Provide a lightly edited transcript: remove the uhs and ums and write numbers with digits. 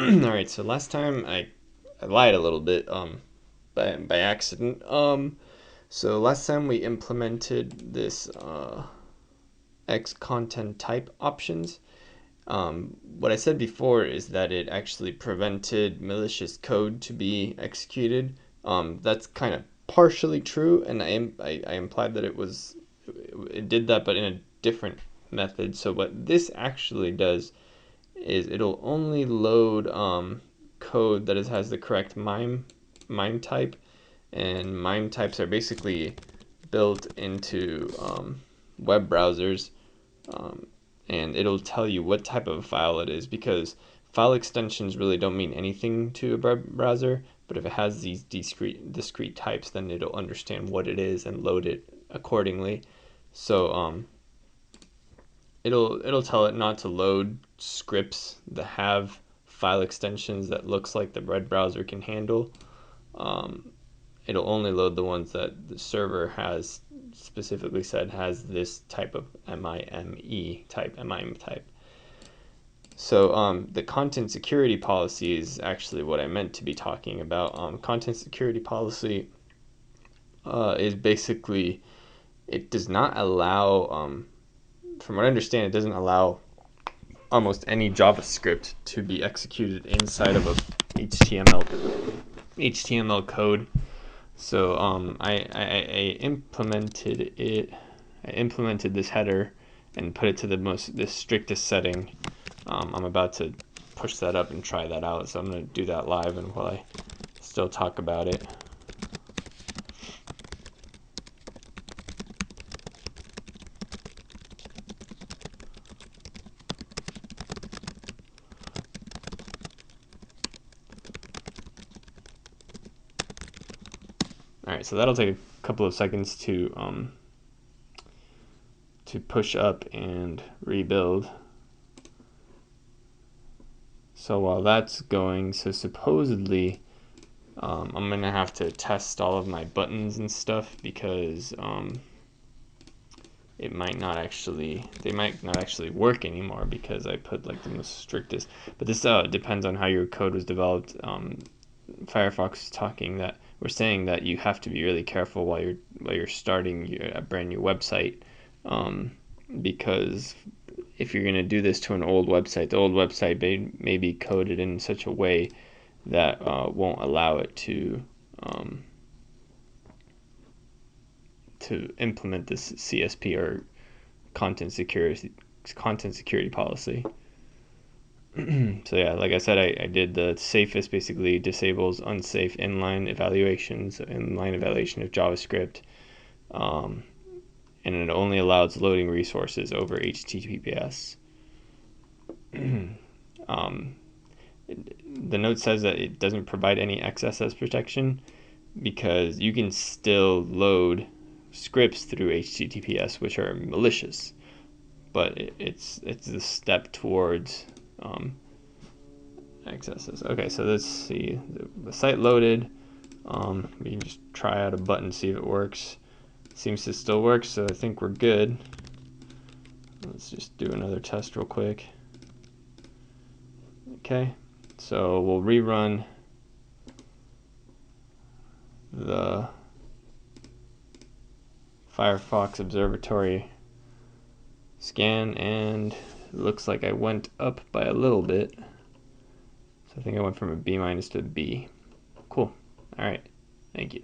Alright, so last time I lied a little bit by accident. So last time we implemented this X content type options. What I said before is that it actually prevented malicious code to be executed. That's kind of partially true, and I implied that it did that, but in a different method. So what this actually does is it'll only load code that has the correct MIME type, and MIME types are basically built into web browsers, and it'll tell you what type of file it is, because file extensions really don't mean anything to a web browser, but if it has these discrete types, then it'll understand what it is and load it accordingly. So it'll tell it not to load scripts that have file extensions that looks like the web browser can handle. It'll only load the ones that the server has specifically said has this type of MIME type. So the content security policy is actually what I meant to be talking about. Content security policy is basically, it does not allow, from what I understand, it doesn't allow almost any JavaScript to be executed inside of a HTML code. So I implemented it. I implemented this header and put it to the strictest setting. I'm about to push that up and try that out, so I'm going to do that live and while I still talk about it. Alright, so that'll take a couple of seconds to push up and rebuild. So while that's going, so supposedly I'm gonna have to test all of my buttons and stuff, because they might not actually work anymore, because I put like the most strictest. But this depends on how your code was developed. Firefox is saying that you have to be really careful while you're starting a brand new website, because if you're going to do this to an old website, the old website may be coded in such a way that won't allow it to implement this CSP, or content security policy. So yeah, like I said, I did the safest, basically disables unsafe inline evaluation of JavaScript, and it only allows loading resources over HTTPS. The note says that it doesn't provide any XSS protection, because you can still load scripts through HTTPS which are malicious, but it's a step towards XSS. Okay, so let's see, the site loaded. We can just try out a button, see if it works. It seems to still work, so I think we're good. Let's just do another test real quick. Okay, so we'll rerun the Firefox Observatory scan, and it looks like I went up by a little bit. So I think I went from a B- to a B. Cool. All right. Thank you.